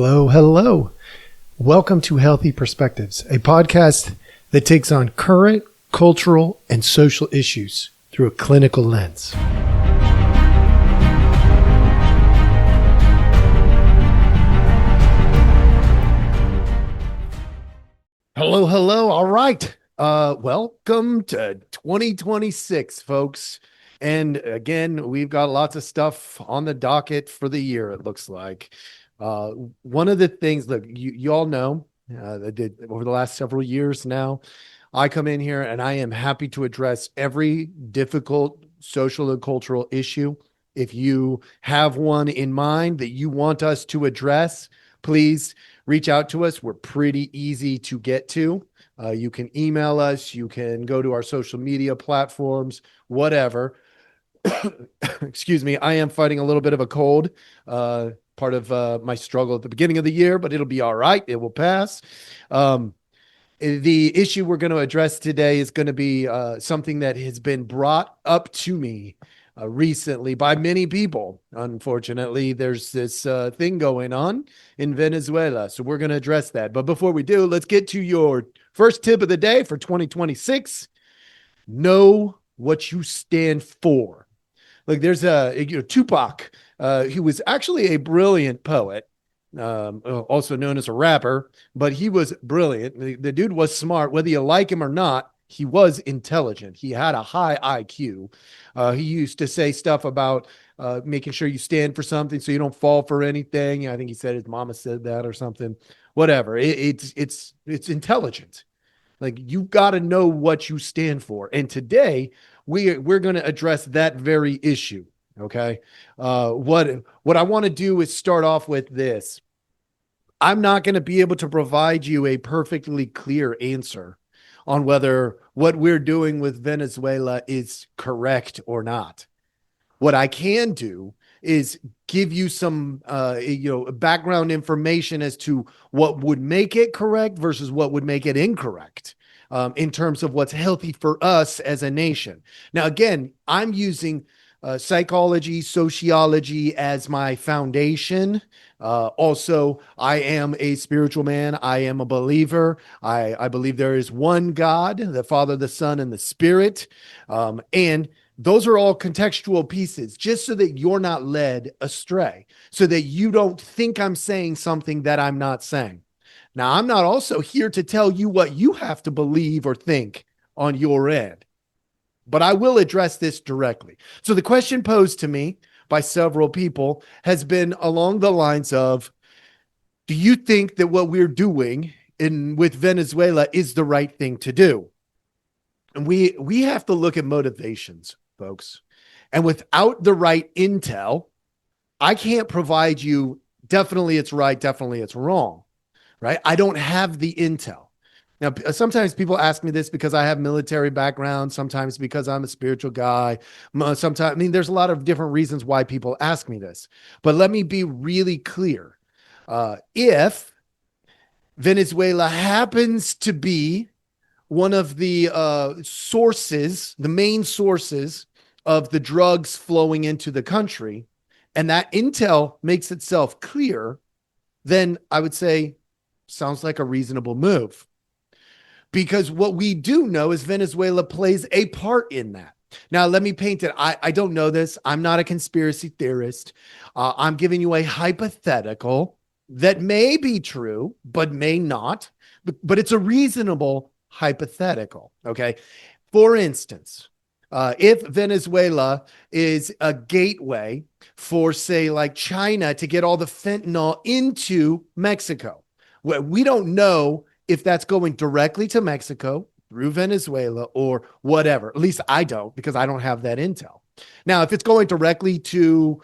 Hello, hello. Welcome to Healthy Perspectives, a podcast that takes on current cultural and social issues through a clinical lens. Hello, hello. All right. Welcome to 2026, folks. And again, we've got lots of stuff on the docket for the year, it looks like. One of the things, look, you all know, I did over the last several years now, I come in here and I am happy to address every difficult social and cultural issue. If you have one in mind that you want us to address, please reach out to us. We're pretty easy to get to. You can email us. You can go to our social media platforms, whatever. Excuse me. I am fighting a little bit of a cold, part of my struggle at the beginning of the year, but it'll be all right. It will pass. The issue we're going to address today is going to be something that has been brought up to me recently by many people. Unfortunately, there's this thing going on in Venezuela. So we're going to address that. But before we do, let's get to your first tip of the day for 2026. Know what you stand for. Look, there's Tupac. He was actually a brilliant poet, also known as a rapper, but he was brilliant. The dude was smart. Whether you like him or not, he was intelligent. He had a high IQ. He used to say stuff about making sure you stand for something so you don't fall for anything. I think he said his mama said that or something. Whatever. It's intelligent. Like, you've got to know what you stand for. And today we're going to address that very issue. Okay. What I want to do is start off with this. I'm not going to be able to provide you a perfectly clear answer on whether what we're doing with Venezuela is correct or not. What I can do is give you some background information as to what would make it correct versus what would make it incorrect, in terms of what's healthy for us as a nation. Now, again, I'm using psychology, sociology as my foundation. Also, I am a spiritual man. I am a believer. I believe there is one God, the Father, the Son, and the Spirit. And those are all contextual pieces, just so that you're not led astray, so that you don't think I'm saying something that I'm not saying. Now, I'm not also here to tell you what you have to believe or think on your end, but I will address this directly. So the question posed to me by several people has been along the lines of, do you think that what we're doing with Venezuela is the right thing to do? And we have to look at motivations, folks. And without the right intel, I can't provide you definitely it's right, definitely it's wrong, right? I don't have the intel. Now, sometimes people ask me this because I have military background, sometimes because I'm a spiritual guy. Sometimes, there's a lot of different reasons why people ask me this. But let me be really clear. If Venezuela happens to be one of the sources, the main sources of the drugs flowing into the country, and that intel makes itself clear, then I would say sounds like a reasonable move. Because what we do know is Venezuela plays a part in that. Now, let me paint it. I don't know this. I'm not a conspiracy theorist. I'm giving you a hypothetical that may be true, but may not. But it's a reasonable hypothetical, okay? For instance, if Venezuela is a gateway for, say, like China to get all the fentanyl into Mexico, we don't know if that's going directly to Mexico through Venezuela or whatever. At least I don't, because I don't have that intel. Now, if it's going directly to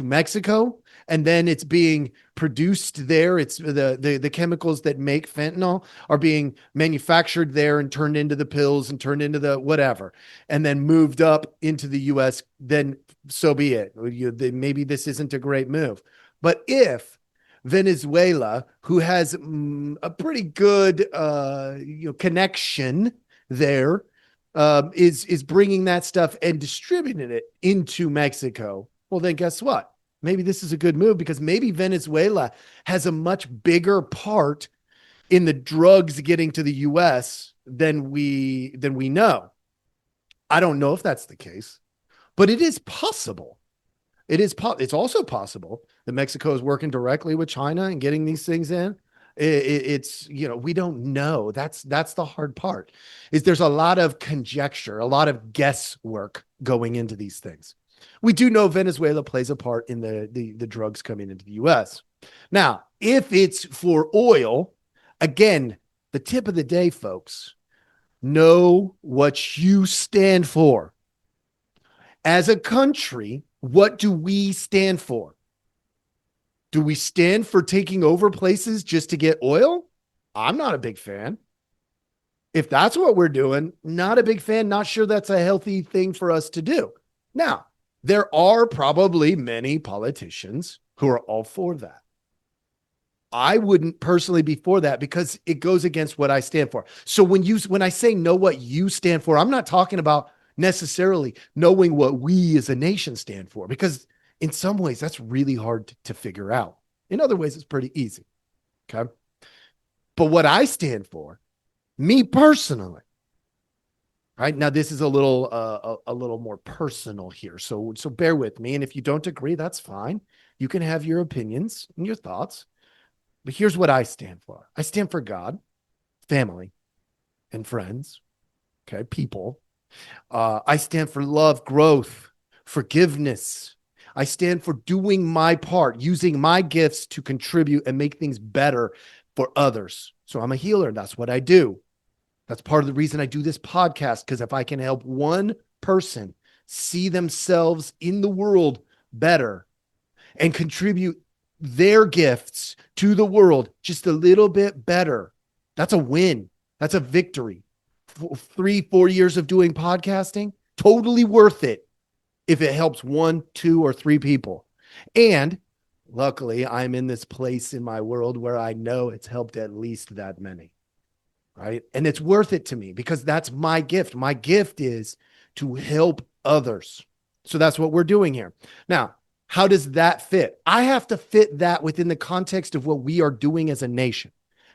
Mexico and then it's being produced there, it's the chemicals that make fentanyl are being manufactured there and turned into the pills and turned into the whatever, and then moved up into the U.S., then so be it. Maybe this isn't a great move. But if Venezuela, who has a pretty good connection there, is bringing that stuff and distributing it into Mexico, well, then guess what? maybe this is a good move because maybe Venezuela has a much bigger part in the drugs getting to the US than we know. I don't know if that's the case, but it is possible. It's also possible that Mexico is working directly with China and getting these things in. It's, we don't know. That's the hard part. Is there's a lot of conjecture, a lot of guesswork going into these things. We do know Venezuela plays a part in the drugs coming into the US. Now, if it's for oil, again, the tip of the day, folks, know what you stand for. As a country, what do we stand for? Do we stand for taking over places just to get oil? I'm not a big fan. If that's what we're doing, not a big fan, not sure that's a healthy thing for us to do. Now, there are probably many politicians who are all for that. I wouldn't personally be for that because it goes against what I stand for. So when I say know what you stand for, I'm not talking about necessarily knowing what we as a nation stand for, because in some ways that's really hard to figure out. In other ways, it's pretty easy. Okay. But what I stand for, me personally, right now, this is a little more personal here. So bear with me. And if you don't agree, that's fine. You can have your opinions and your thoughts. But here's what I stand for. I stand for God, family, and friends. Okay. People. I stand for love, growth, forgiveness. I stand for doing my part, using my gifts to contribute and make things better for others. So I'm a healer. That's what I do. That's part of the reason I do this podcast, because if I can help one person see themselves in the world better and contribute their gifts to the world just a little bit better, that's a win. That's a victory. 3-4 years of doing podcasting, totally worth it if it helps 1, 2, or 3 people. And luckily, I'm in this place in my world where I know it's helped at least that many, right? And it's worth it to me because that's my gift. My gift is to help others. So that's what we're doing here. Now, how does that fit? I have to fit that within the context of what we are doing as a nation.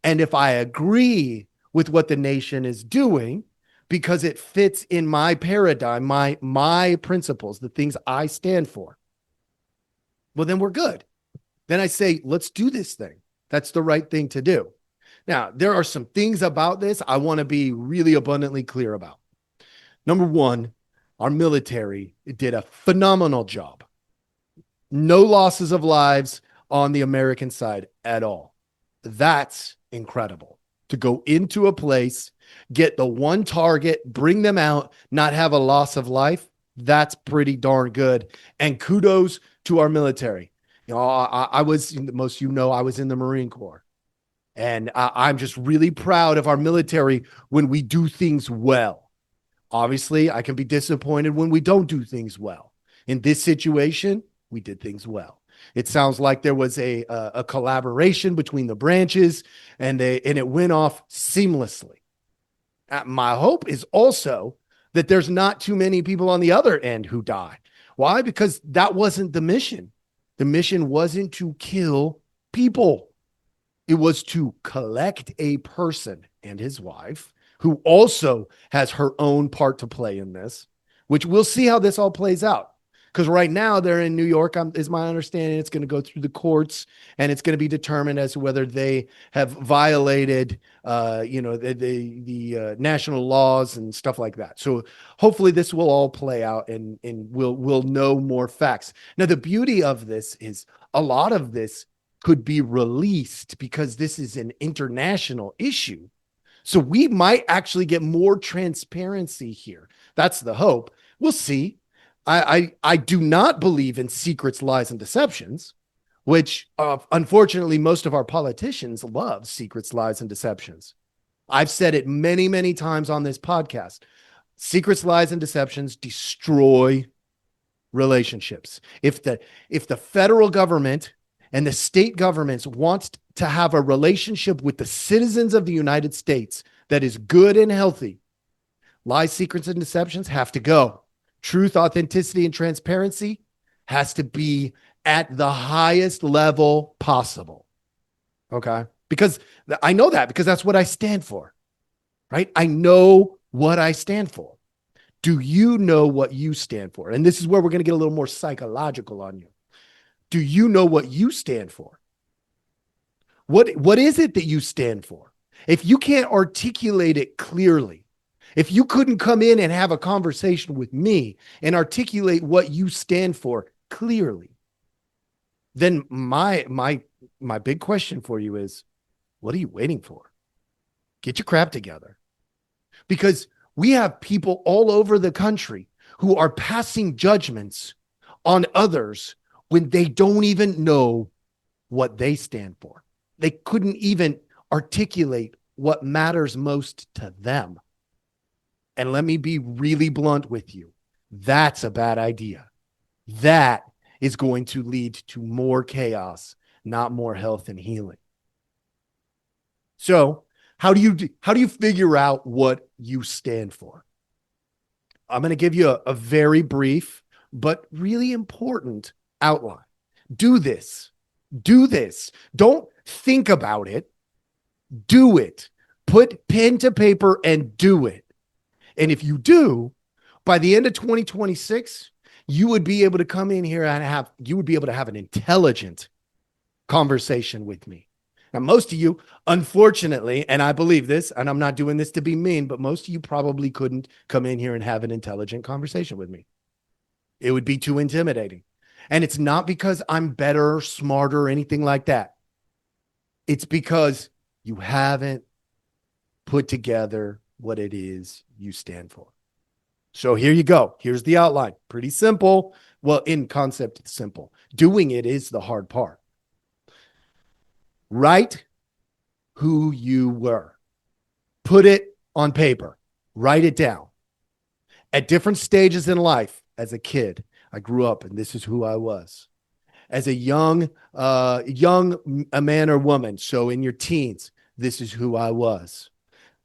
And if I agree with what the nation is doing, because it fits in my paradigm, my principles, the things I stand for, well, then we're good. Then I say, let's do this thing. That's the right thing to do. Now, there are some things about this I want to be really abundantly clear about. Number one, our military did a phenomenal job. No losses of lives on the American side at all. That's incredible. To go into a place, get the one target, bring them out, not have a loss of life, that's pretty darn good. And kudos to our military. I was, most I was in the Marine Corps. And I'm just really proud of our military when we do things well. Obviously, I can be disappointed when we don't do things well. In this situation, we did things well. It sounds like there was a collaboration between the branches, and it went off seamlessly. My hope is also that there's not too many people on the other end who die. Why? Because that wasn't the mission. The mission wasn't to kill people. It was to collect a person and his wife, who also has her own part to play in this, which we'll see how this all plays out. Because right now they're in New York, is my understanding. It's going to go through the courts, and it's going to be determined as to whether they have violated, the national laws and stuff like that. So hopefully this will all play out, and we'll know more facts. Now, the beauty of this is a lot of this could be released because this is an international issue. So we might actually get more transparency here. That's the hope. We'll see. I do not believe in secrets, lies, and deceptions, which unfortunately most of our politicians love secrets, lies, and deceptions. I've said it many, many times on this podcast. Secrets, lies, and deceptions destroy relationships. If the federal government and the state governments want to have a relationship with the citizens of the United States that is good and healthy, lies, secrets, and deceptions have to go. Truth, authenticity, and transparency has to be at the highest level possible. Okay. Because I know that because that's what I stand for, right? I know what I stand for. Do you know what you stand for? And this is where we're going to get a little more psychological on you. Do you know what you stand for? What is it that you stand for? If you can't articulate it clearly, if you couldn't come in and have a conversation with me and articulate what you stand for clearly, then my big question for you is, what are you waiting for? Get your crap together. Because we have people all over the country who are passing judgments on others when they don't even know what they stand for. They couldn't even articulate what matters most to them. And let me be really blunt with you. That's a bad idea. That is going to lead to more chaos, not more health and healing. So, how do you figure out what you stand for? I'm going to give you a very brief but really important outline. Do this. Do this. Don't think about it. Do it. Put pen to paper and do it. And if you do, by the end of 2026, you would be able to come in here and you would be able to have an intelligent conversation with me. Now, most of you, unfortunately, and I believe this, and I'm not doing this to be mean, but most of you probably couldn't come in here and have an intelligent conversation with me. It would be too intimidating. And it's not because I'm better, smarter, or anything like that. It's because you haven't put together what it is you stand for. So here you go. Here's the outline. Pretty simple. Well, in concept, it's simple. Doing it is the hard part. Write who you were. Put it on paper. Write it down. At different stages in life, as a kid, I grew up and this is who I was. As a young man or woman, so in your teens, this is who I was.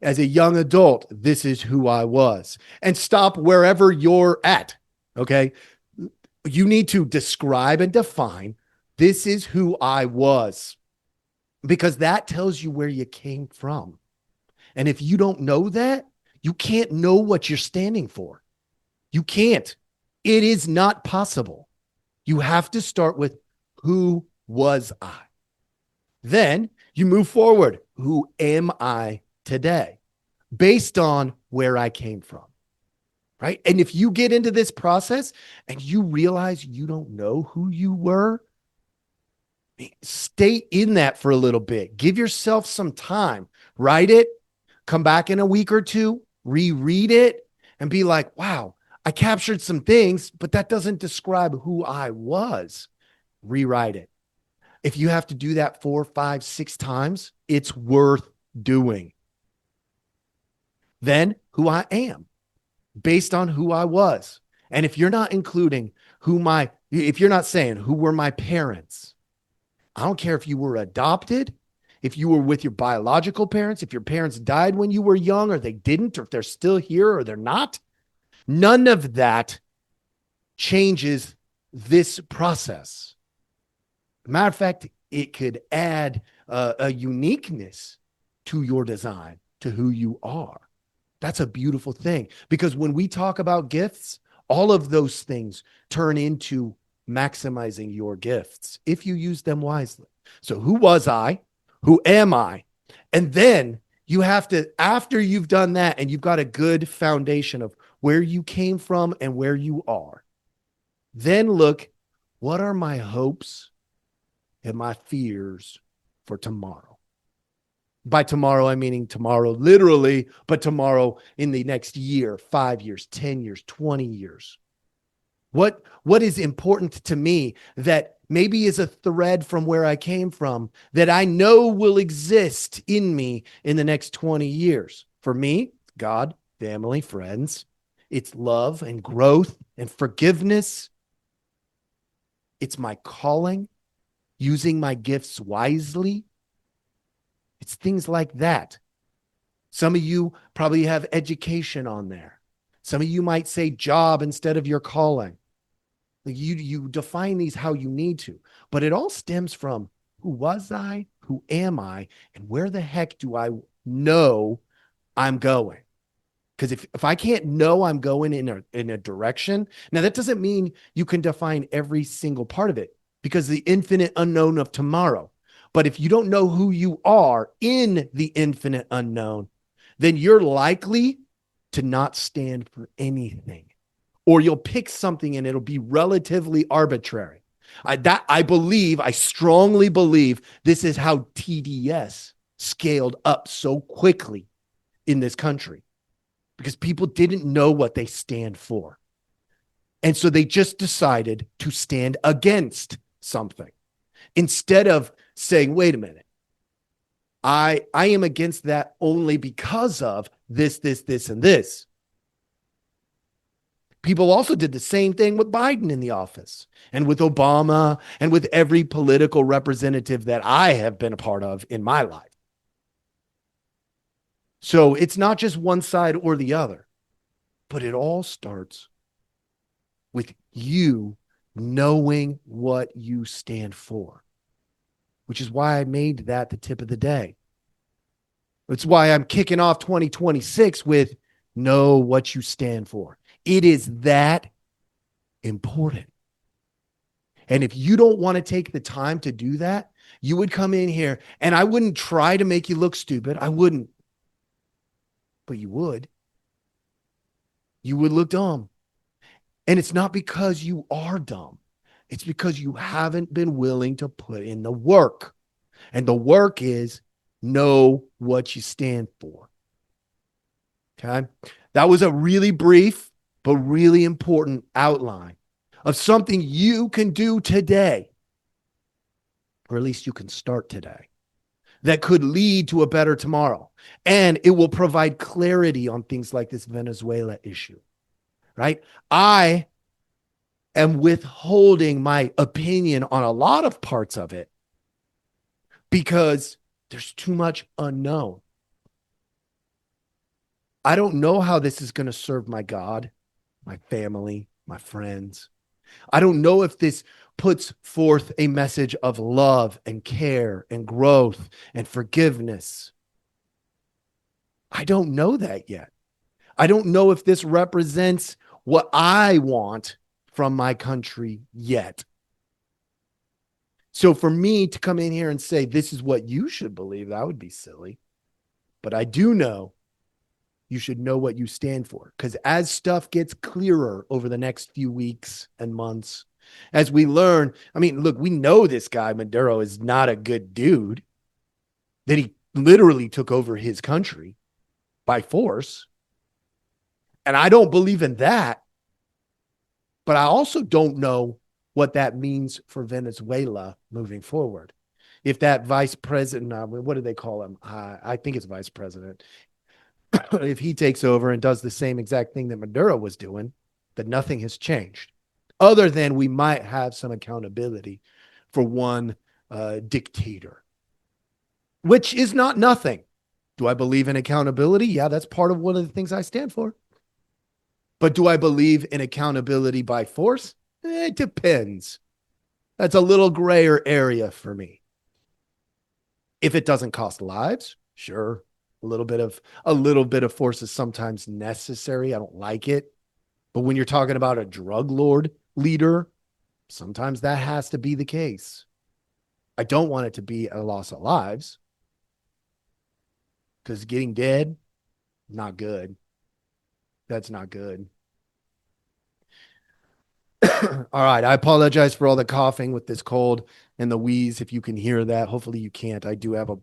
As a young adult, this is who I was. And stop wherever you're at, okay? You need to describe and define, this is who I was. Because that tells you where you came from. And if you don't know that, you can't know what you're standing for. You can't. It is not possible. You have to start with, who was I? Then you move forward. Who am I today? Based on where I came from, right? And if you get into this process and you realize you don't know who you were, stay in that for a little bit. Give yourself some time. Write it. Come back in a week or two. Reread it and be like, wow, I captured some things, but that doesn't describe who I was. Rewrite it. If you have to do that 4, 5, 6 times, it's worth doing. Then who I am based on who I was. And if you're not including if you're not saying who were my parents, I don't care if you were adopted, if you were with your biological parents, if your parents died when you were young or they didn't, or if they're still here or they're not, none of that changes this process. Matter of fact, it could add a uniqueness to your design, to who you are. That's a beautiful thing, because when we talk about gifts, all of those things turn into maximizing your gifts if you use them wisely. So who was I? Who am I? And then you have to, after you've done that and you've got a good foundation of where you came from and where you are, then look, what are my hopes and my fears for tomorrow? By tomorrow, I'm meaning tomorrow literally, but tomorrow in the next year, 5 years, 10 years, 20 years. What is important to me that maybe is a thread from where I came from that I know will exist in me in the next 20 years? For me, God, family, friends. It's love and growth and forgiveness. It's my calling, using my gifts wisely. It's things like that. Some of you probably have education on there. Some of you might say job instead of your calling. You define these how you need to, but it all stems from who was I, who am I, and where the heck do I know I'm going? Because if I can't know I'm going in a direction, now that doesn't mean you can define every single part of it, because the infinite unknown of tomorrow. But if you don't know who you are in the infinite unknown, then you're likely to not stand for anything, or you'll pick something and it'll be relatively arbitrary. I strongly believe this is how TDS scaled up so quickly in this country, because people didn't know what they stand for. And so they just decided to stand against something instead of saying, wait a minute, I am against that only because of this, and this. People also did the same thing with Biden in the office, and with Obama, and with every political representative that I have been a part of in my life. So it's not just one side or the other, but it all starts with you knowing what you stand for, which is why I made that the tip of the day. It's why I'm kicking off 2026 with know what you stand for. It is that important. And if you don't want to take the time to do that, you would come in here, and I wouldn't try to make you look stupid. I wouldn't. But you would. You would look dumb. And it's not because you are dumb. It's because you haven't been willing to put in the work. And the work is know what you stand for. Okay? That was a really brief but really important outline of something you can do today, or at least you can start today, that could lead to a better tomorrow. And it will provide clarity on things like this Venezuela issue, right? I am withholding my opinion on a lot of parts of it because there's too much unknown. I don't know how this is going to serve my God, my family, my friends. I don't know if this puts forth a message of love and care and growth and forgiveness. I don't know that yet. I don't know if this represents what I want from my country yet. So for me to come in here and say, this is what you should believe, that would be silly. But I do know you should know what you stand for. Because as stuff gets clearer over the next few weeks and months, as we learn, I mean, look, we know this guy, Maduro, is not a good dude, that he literally took over his country by force. And I don't believe in that. But I also don't know what that means for Venezuela moving forward. If that vice president, what do they call him? I think it's vice president. If he takes over and does the same exact thing that Maduro was doing, that nothing has changed, other than we might have some accountability for one dictator, which is not nothing. Do I believe in accountability? Yeah, that's part of one of the things I stand for. But do I believe in accountability by force? It depends. That's a little grayer area for me. If it doesn't cost lives, sure. A little bit of force is sometimes necessary. I don't like it. But when you're talking about a drug lord leader, sometimes that has to be the case. I don't want it to be a loss of lives, because getting dead, not good. That's not good. All right. I apologize for all the coughing with this cold and the wheeze. If you can hear that, hopefully you can't. I do have a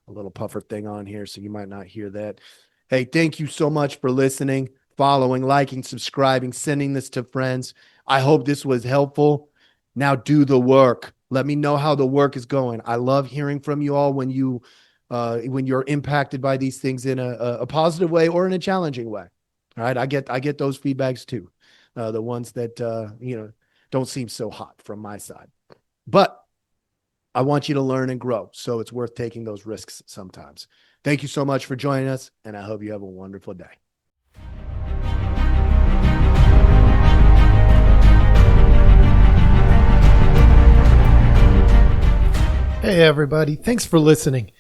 little puffer thing on here, so you might not hear that. Hey, thank you so much for listening, following, liking, subscribing, sending this to friends. I hope this was helpful. Now do the work. Let me know how the work is going. I love hearing from you all when you're impacted by these things in a positive way or in a challenging way. All right. I get those feedbacks too. The ones that, don't seem so hot from my side, but I want you to learn and grow. So it's worth taking those risks sometimes. Thank you so much for joining us, and I hope you have a wonderful day. Hey, everybody. Thanks for listening.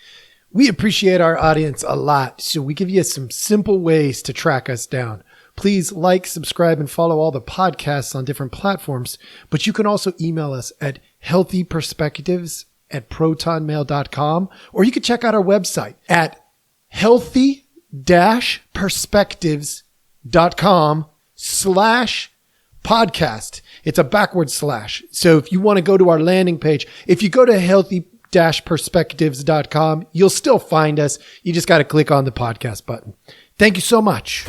We appreciate our audience a lot, so we give you some simple ways to track us down. Please like, subscribe, and follow all the podcasts on different platforms, but you can also email us at healthyperspectives@protonmail.com, or you can check out our website at healthy-perspectives.com/podcast. It's a backward slash. So if you want to go to our landing page, if you go to healthy-perspectives.com, you'll still find us. You just got to click on the podcast button. Thank you so much.